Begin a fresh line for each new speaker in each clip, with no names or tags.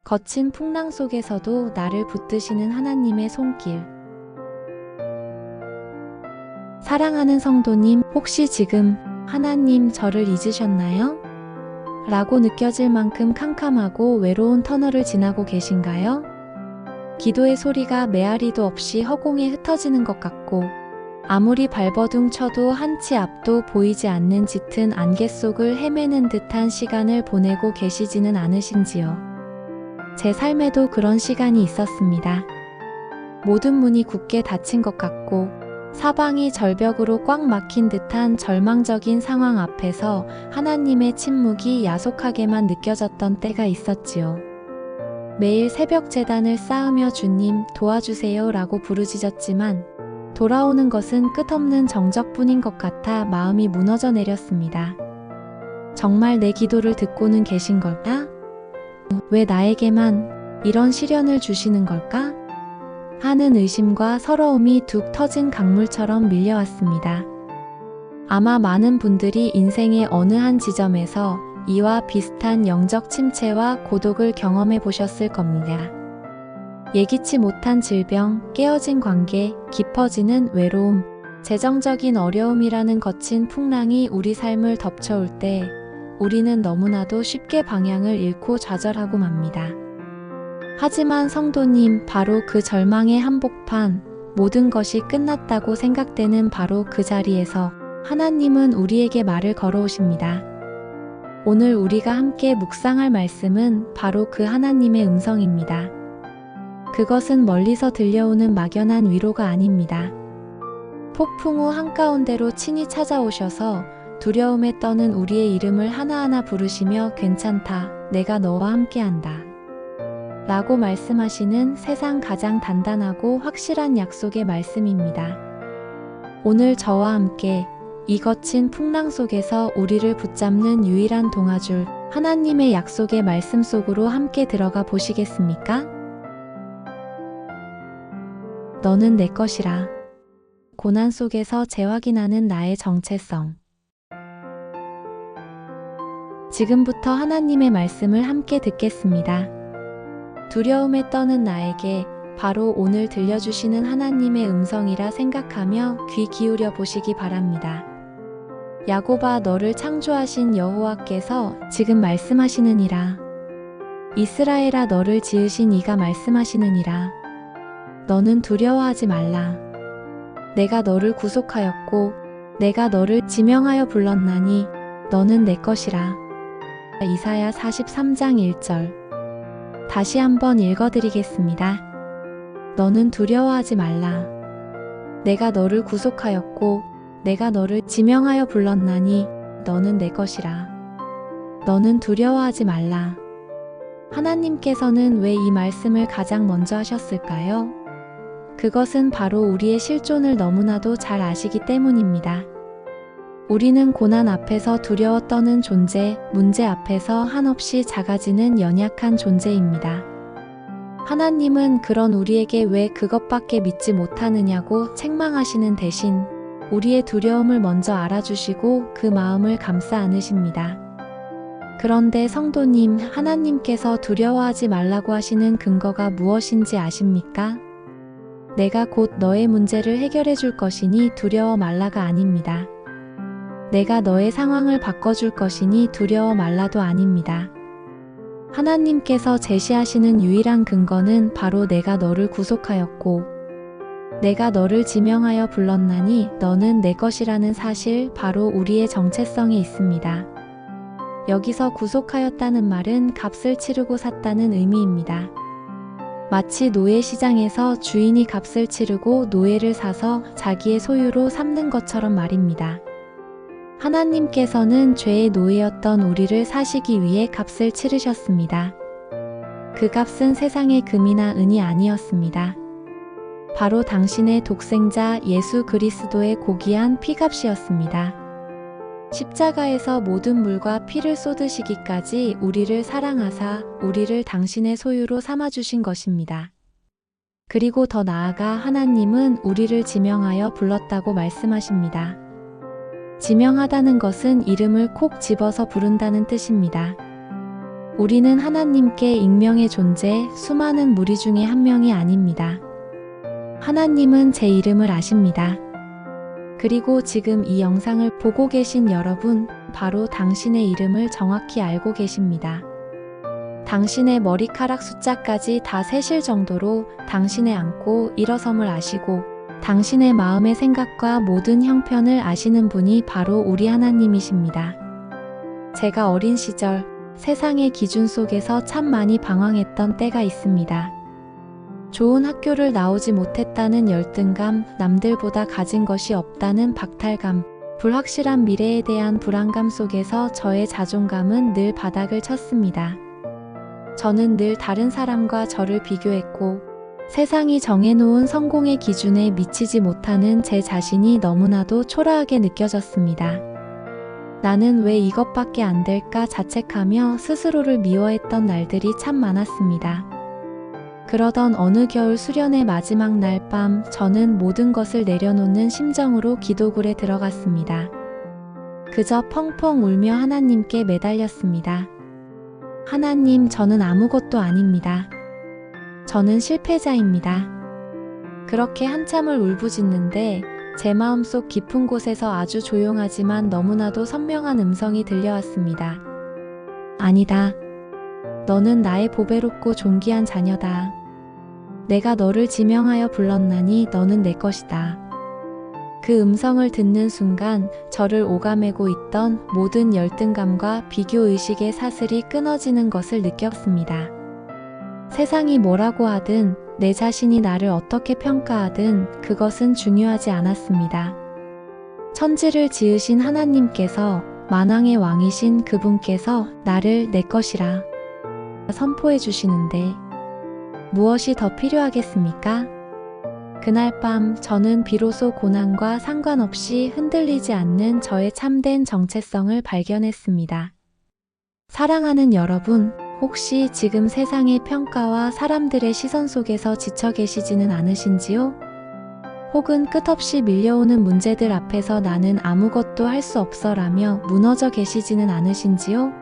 거친 풍랑 속에서도 나를 붙드시는 하나님의 손길. 사랑하는 성도님, 혹시 지금 하나님 저를 잊으셨나요? 라고 느껴질 만큼 캄캄하고 외로운 터널을 지나고 계신가요? 기도의 소리가 메아리도 없이 허공에 흩어지는 것 같고 아무리 발버둥 쳐도 한치 앞도 보이지 않는 짙은 안개 속을 헤매는 듯한 시간을 보내고 계시지는 않으신지요? 제 삶에도 그런 시간이 있었습니다. 모든 문이 굳게 닫힌 것 같고 사방이 절벽으로 꽉 막힌 듯한 절망적인 상황 앞에서 하나님의 침묵이 야속하게만 느껴졌던 때가 있었지요. 매일 새벽 제단을 쌓으며 주님 도와주세요 라고 부르짖었지만 돌아오는 것은 끝없는 정적뿐인 것 같아 마음이 무너져 내렸습니다. 정말 내 기도를 듣고는 계신 걸까? 왜 나에게만 이런 시련을 주시는 걸까? 하는 의심과 서러움이 툭 터진 강물처럼 밀려왔습니다. 아마 많은 분들이 인생의 어느 한 지점에서 이와 비슷한 영적 침체와 고독을 경험해 보셨을 겁니다. 예기치 못한 질병, 깨어진 관계, 깊어지는 외로움, 재정적인 어려움이라는 거친 풍랑이 우리 삶을 덮쳐올 때 우리는 너무나도 쉽게 방향을 잃고 좌절하고 맙니다. 하지만 성도님, 바로 그 절망의 한복판, 모든 것이 끝났다고 생각되는 바로 그 자리에서 하나님은 우리에게 말을 걸어오십니다. 오늘 우리가 함께 묵상할 말씀은 바로 그 하나님의 음성입니다. 그것은 멀리서 들려오는 막연한 위로가 아닙니다. 폭풍 후 한가운데로 친히 찾아오셔서 두려움에 떠는 우리의 이름을 하나하나 부르시며 괜찮다, 내가 너와 함께한다 라고 말씀하시는 세상 가장 단단하고 확실한 약속의 말씀입니다. 오늘 저와 함께 이 거친 풍랑 속에서 우리를 붙잡는 유일한 동아줄 하나님의 약속의 말씀 속으로 함께 들어가 보시겠습니까? 너는 내 것이라. 고난 속에서 재확인하는 나의 정체성. 지금부터 하나님의 말씀을 함께 듣겠습니다. 두려움에 떠는 나에게 바로 오늘 들려주시는 하나님의 음성이라 생각하며 귀 기울여 보시기 바랍니다. 야곱아, 너를 창조하신 여호와께서 지금 말씀하시느니라. 이스라엘아, 너를 지으신 이가 말씀하시느니라. 너는 두려워하지 말라. 내가 너를 구속하였고 내가 너를 지명하여 불렀나니 너는 내 것이라. 이사야 43장 1절. 다시 한번 읽어드리겠습니다. 너는 두려워하지 말라. 내가 너를 구속하였고 내가 너를 지명하여 불렀나니 너는 내 것이라. 너는 두려워하지 말라. 하나님께서는 왜 이 말씀을 가장 먼저 하셨을까요? 그것은 바로 우리의 실존을 너무나도 잘 아시기 때문입니다. 우리는 고난 앞에서 두려워 떠는 존재, 문제 앞에서 한없이 작아지는 연약한 존재입니다. 하나님은 그런 우리에게 왜 그것밖에 믿지 못하느냐고 책망하시는 대신 우리의 두려움을 먼저 알아주시고 그 마음을 감싸 안으십니다. 그런데 성도님, 하나님께서 두려워하지 말라고 하시는 근거가 무엇인지 아십니까? 내가 곧 너의 문제를 해결해 줄 것이니 두려워 말라가 아닙니다. 내가 너의 상황을 바꿔줄 것이니 두려워 말라도 아닙니다. 하나님께서 제시하시는 유일한 근거는 바로 내가 너를 구속하였고 내가 너를 지명하여 불렀나니 너는 내 것이라는 사실, 바로 우리의 정체성에 있습니다. 여기서 구속하였다는 말은 값을 치르고 샀다는 의미입니다. 마치 노예 시장에서 주인이 값을 치르고 노예를 사서 자기의 소유로 삼는 것처럼 말입니다. 하나님께서는 죄의 노예였던 우리를 사시기 위해 값을 치르셨습니다. 그 값은 세상의 금이나 은이 아니었습니다. 바로 당신의 독생자 예수 그리스도의 고귀한 피값이었습니다. 십자가에서 모든 물과 피를 쏟으시기까지 우리를 사랑하사 우리를 당신의 소유로 삼아주신 것입니다. 그리고 더 나아가 하나님은 우리를 지명하여 불렀다고 말씀하십니다. 지명하다는 것은 이름을 콕 집어서 부른다는 뜻입니다. 우리는 하나님께 익명의 존재, 수많은 무리 중에 한 명이 아닙니다. 하나님은 제 이름을 아십니다. 그리고 지금 이 영상을 보고 계신 여러분, 바로 당신의 이름을 정확히 알고 계십니다. 당신의 머리카락 숫자까지 다 세실 정도로 당신의 앉고 일어섬을 아시고 당신의 마음의 생각과 모든 형편을 아시는 분이 바로 우리 하나님이십니다. 제가 어린 시절 세상의 기준 속에서 참 많이 방황했던 때가 있습니다. 좋은 학교를 나오지 못했다는 열등감, 남들보다 가진 것이 없다는 박탈감, 불확실한 미래에 대한 불안감 속에서 저의 자존감은 늘 바닥을 쳤습니다. 저는 늘 다른 사람과 저를 비교했고 세상이 정해놓은 성공의 기준에 미치지 못하는 제 자신이 너무나도 초라하게 느껴졌습니다. 나는 왜 이것밖에 안 될까 자책하며 스스로를 미워했던 날들이 참 많았습니다. 그러던 어느 겨울 수련의 마지막 날 밤 저는 모든 것을 내려놓는 심정으로 기도굴에 들어갔습니다. 그저 펑펑 울며 하나님께 매달렸습니다. 하나님, 저는 아무것도 아닙니다. 저는 실패자입니다. 그렇게 한참을 울부짖는데 제 마음속 깊은 곳에서 아주 조용하지만 너무나도 선명한 음성이 들려왔습니다. 아니다. 너는 나의 보배롭고 존귀한 자녀다. 내가 너를 지명하여 불렀나니 너는 내 것이다. 그 음성을 듣는 순간 저를 오가매고 있던 모든 열등감과 비교의식의 사슬이 끊어지는 것을 느꼈습니다. 세상이 뭐라고 하든 내 자신이 나를 어떻게 평가하든 그것은 중요하지 않았습니다. 천지를 지으신 하나님께서 만왕의 왕이신 그분께서 나를 내 것이라 선포해 주시는데 무엇이 더 필요하겠습니까? 그날 밤 저는 비로소 고난과 상관없이 흔들리지 않는 저의 참된 정체성을 발견했습니다. 사랑하는 여러분, 혹시 지금 세상의 평가와 사람들의 시선 속에서 지쳐 계시지는 않으신지요? 혹은 끝없이 밀려오는 문제들 앞에서 나는 아무것도 할 수 없어라며 무너져 계시지는 않으신지요?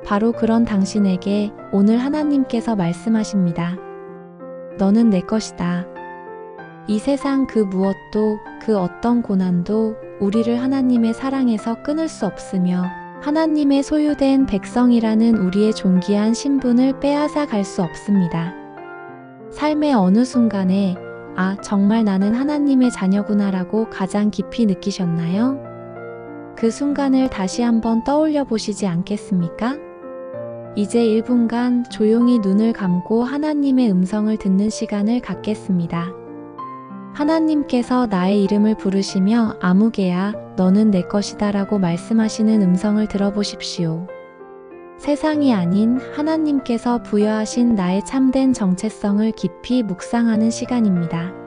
바로 그런 당신에게 오늘 하나님께서 말씀하십니다. 너는 내 것이다. 이 세상 그 무엇도, 그 어떤 고난도 우리를 하나님의 사랑에서 끊을 수 없으며 하나님의 소유된 백성이라는 우리의 존귀한 신분을 빼앗아 갈 수 없습니다. 삶의 어느 순간에 아, 정말 나는 하나님의 자녀구나라고 가장 깊이 느끼셨나요? 그 순간을 다시 한번 떠올려 보시지 않겠습니까? 이제 1분간 조용히 눈을 감고 하나님의 음성을 듣는 시간을 갖겠습니다. 하나님께서 나의 이름을 부르시며 아무개야, 너는 내 것이다 라고 말씀하시는 음성을 들어보십시오. 세상이 아닌 하나님께서 부여하신 나의 참된 정체성을 깊이 묵상하는 시간입니다.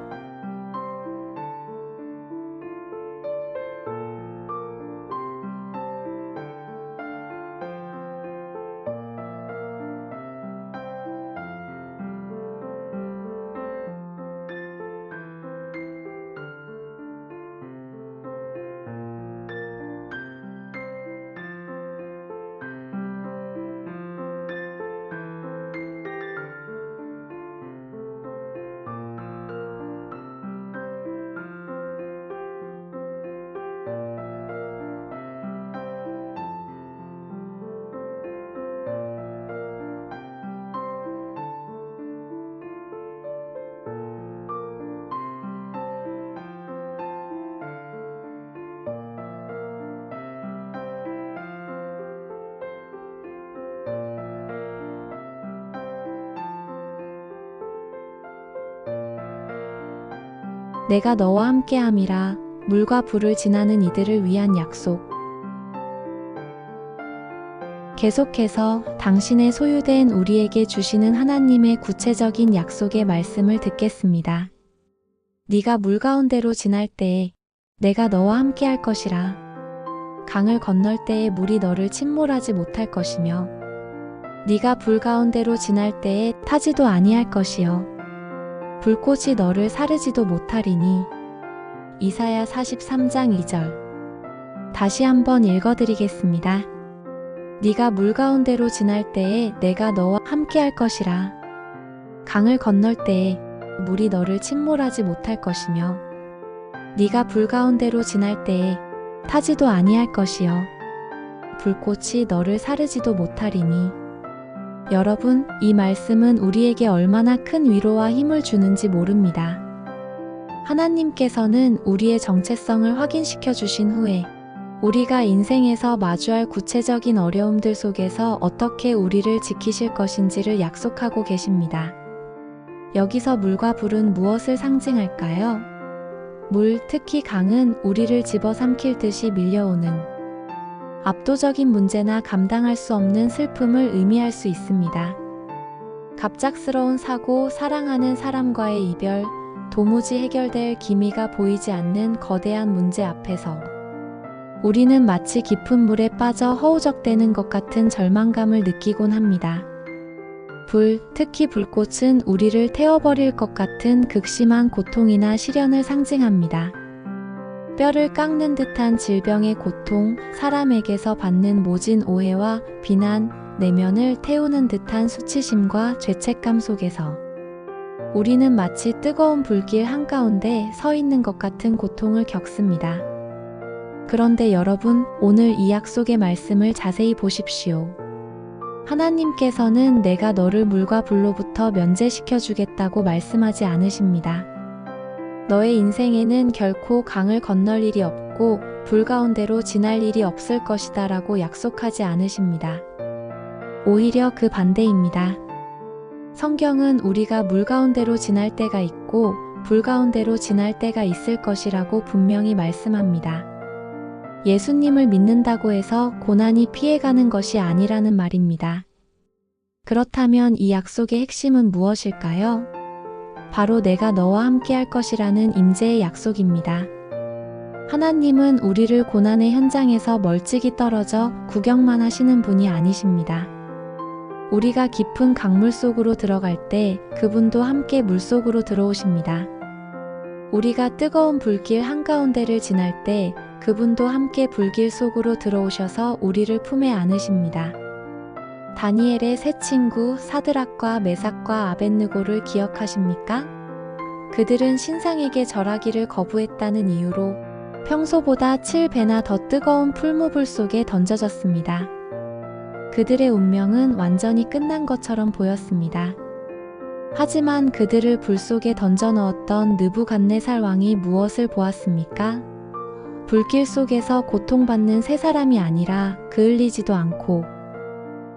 내가 너와 함께함이라. 물과 불을 지나는 이들을 위한 약속. 계속해서 당신의 소유된 우리에게 주시는 하나님의 구체적인 약속의 말씀을 듣겠습니다. 네가 물 가운데로 지날 때에 내가 너와 함께할 것이라. 강을 건널 때에 물이 너를 침몰하지 못할 것이며 네가 불 가운데로 지날 때에 타지도 아니할 것이요 불꽃이 너를 사르지도 못하리니. 이사야 43장 2절. 다시 한번 읽어드리겠습니다. 네가 물 가운데로 지날 때에 내가 너와 함께 할 것이라. 강을 건널 때에 물이 너를 침몰하지 못할 것이며 네가 불 가운데로 지날 때에 타지도 아니할 것이요 불꽃이 너를 사르지도 못하리니. 여러분, 이 말씀은 우리에게 얼마나 큰 위로와 힘을 주는지 모릅니다. 하나님께서는 우리의 정체성을 확인시켜 주신 후에 우리가 인생에서 마주할 구체적인 어려움들 속에서 어떻게 우리를 지키실 것인지를 약속하고 계십니다. 여기서 물과 불은 무엇을 상징할까요? 물, 특히 강은 우리를 집어삼킬 듯이 밀려오는 압도적인 문제나 감당할 수 없는 슬픔을 의미할 수 있습니다. 갑작스러운 사고, 사랑하는 사람과의 이별, 도무지 해결될 기미가 보이지 않는 거대한 문제 앞에서 우리는 마치 깊은 물에 빠져 허우적대는 것 같은 절망감을 느끼곤 합니다. 불, 특히 불꽃은 우리를 태워버릴 것 같은 극심한 고통이나 시련을 상징합니다. 뼈를 깎는 듯한 질병의 고통, 사람에게서 받는 모진 오해와 비난, 내면을 태우는 듯한 수치심과 죄책감 속에서 우리는 마치 뜨거운 불길 한가운데 서 있는 것 같은 고통을 겪습니다. 그런데 여러분, 오늘 이 약속의 말씀을 자세히 보십시오. 하나님께서는 내가 너를 물과 불로부터 면제시켜 주겠다고 말씀하지 않으십니다. 너의 인생에는 결코 강을 건널 일이 없고 불 가운데로 지날 일이 없을 것이다 라고 약속하지 않으십니다. 오히려 그 반대입니다. 성경은 우리가 물 가운데로 지날 때가 있고 불 가운데로 지날 때가 있을 것이라고 분명히 말씀합니다. 예수님을 믿는다고 해서 고난이 피해가는 것이 아니라는 말입니다. 그렇다면 이 약속의 핵심은 무엇일까요? 바로 내가 너와 함께 할 것이라는 임재의 약속입니다. 하나님은 우리를 고난의 현장에서 멀찍이 떨어져 구경만 하시는 분이 아니십니다. 우리가 깊은 강물 속으로 들어갈 때 그분도 함께 물속으로 들어오십니다. 우리가 뜨거운 불길 한가운데를 지날 때 그분도 함께 불길 속으로 들어오셔서 우리를 품에 안으십니다. 다니엘의 세 친구 사드락과 메삭과 아벳느고를 기억하십니까? 그들은 신상에게 절하기를 거부했다는 이유로 평소보다 7배나 더 뜨거운 풀무불 속에 던져졌습니다. 그들의 운명은 완전히 끝난 것처럼 보였습니다. 하지만 그들을 불 속에 던져 넣었던 느부갓네살 왕이 무엇을 보았습니까? 불길 속에서 고통받는 세 사람이 아니라 그을리지도 않고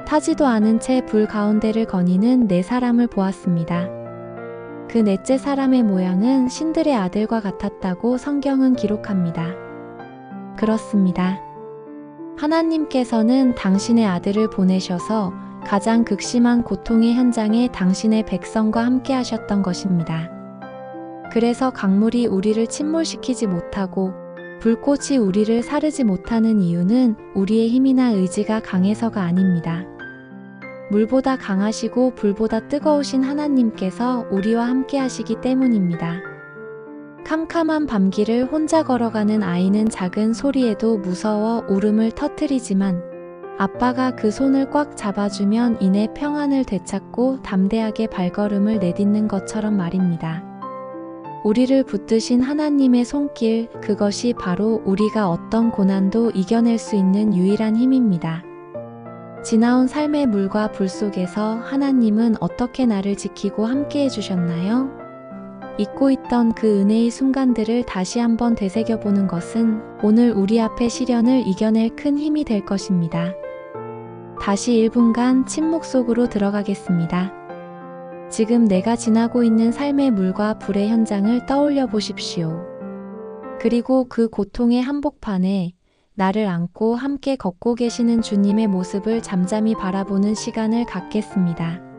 타지도 않은 채 불 가운데를 거니는 네 사람을 보았습니다. 그 넷째 사람의 모양은 신들의 아들과 같았다고 성경은 기록합니다. 그렇습니다. 하나님께서는 당신의 아들을 보내셔서 가장 극심한 고통의 현장에 당신의 백성과 함께 하셨던 것입니다. 그래서 강물이 우리를 침몰시키지 못하고 불꽃이 우리를 사르지 못하는 이유는 우리의 힘이나 의지가 강해서가 아닙니다. 물보다 강하시고 불보다 뜨거우신 하나님께서 우리와 함께 하시기 때문입니다. 캄캄한 밤길을 혼자 걸어가는 아이는 작은 소리에도 무서워 울음을 터뜨리지만 아빠가 그 손을 꽉 잡아주면 이내 평안을 되찾고 담대하게 발걸음을 내딛는 것처럼 말입니다. 우리를 붙드신 하나님의 손길, 그것이 바로 우리가 어떤 고난도 이겨낼 수 있는 유일한 힘입니다. 지나온 삶의 물과 불 속에서 하나님은 어떻게 나를 지키고 함께 해주셨나요? 잊고 있던 그 은혜의 순간들을 다시 한번 되새겨보는 것은 오늘 우리 앞의 시련을 이겨낼 큰 힘이 될 것입니다. 다시 1분간 침묵 속으로 들어가겠습니다. 지금 내가 지나고 있는 삶의 물과 불의 현장을 떠올려 보십시오. 그리고 그 고통의 한복판에 나를 안고 함께 걷고 계시는 주님의 모습을 잠잠히 바라보는 시간을 갖겠습니다.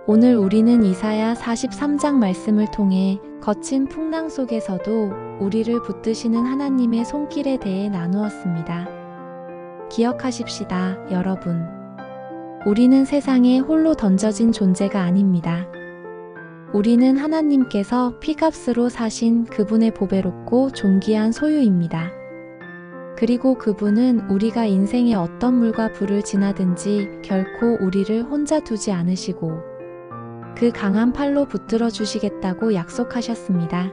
오늘 우리는 이사야 43장 말씀을 통해 거친 풍랑 속에서도 우리를 붙드시는 하나님의 손길에 대해 나누었습니다. 기억하십시다, 여러분. 우리는 세상에 홀로 던져진 존재가 아닙니다. 우리는 하나님께서 피값으로 사신 그분의 보배롭고 존귀한 소유입니다. 그리고 그분은 우리가 인생의 어떤 물과 불을 지나든지 결코 우리를 혼자 두지 않으시고 그 강한 팔로 붙들어 주시겠다고 약속하셨습니다.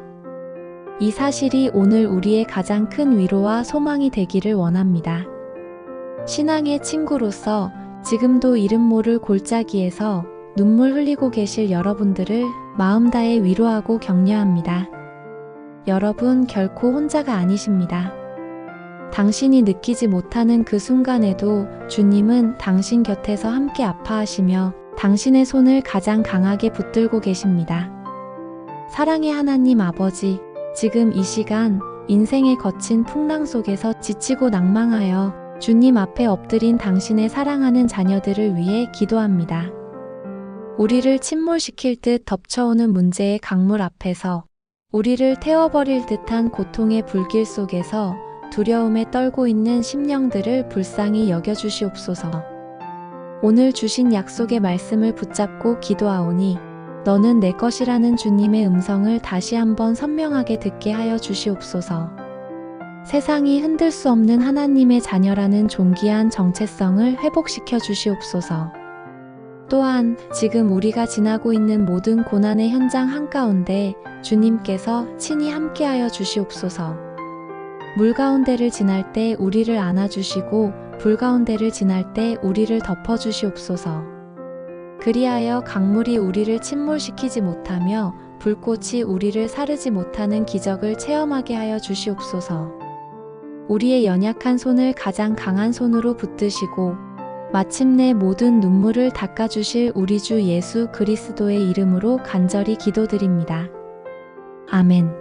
이 사실이 오늘 우리의 가장 큰 위로와 소망이 되기를 원합니다. 신앙의 친구로서 지금도 이름 모를 골짜기에서 눈물 흘리고 계실 여러분들을 마음 다해 위로하고 격려합니다. 여러분 결코 혼자가 아니십니다. 당신이 느끼지 못하는 그 순간에도 주님은 당신 곁에서 함께 아파하시며 당신의 손을 가장 강하게 붙들고 계십니다. 사랑의 하나님 아버지, 지금 이 시간 인생의 거친 풍랑 속에서 지치고 낭망하여 주님 앞에 엎드린 당신의 사랑하는 자녀들을 위해 기도합니다. 우리를 침몰시킬 듯 덮쳐오는 문제의 강물 앞에서 우리를 태워버릴 듯한 고통의 불길 속에서 두려움에 떨고 있는 심령들을 불쌍히 여겨주시옵소서. 오늘 주신 약속의 말씀을 붙잡고 기도하오니 너는 내 것이라는 주님의 음성을 다시 한번 선명하게 듣게 하여 주시옵소서. 세상이 흔들 수 없는 하나님의 자녀라는 존귀한 정체성을 회복시켜 주시옵소서. 또한 지금 우리가 지나고 있는 모든 고난의 현장 한가운데 주님께서 친히 함께하여 주시옵소서. 물 가운데를 지날 때 우리를 안아주시고 불 가운데를 지날 때 우리를 덮어주시옵소서. 그리하여 강물이 우리를 침몰시키지 못하며 불꽃이 우리를 사르지 못하는 기적을 체험하게 하여 주시옵소서. 우리의 연약한 손을 가장 강한 손으로 붙드시고 마침내 모든 눈물을 닦아주실 우리 주 예수 그리스도의 이름으로 간절히 기도드립니다. 아멘.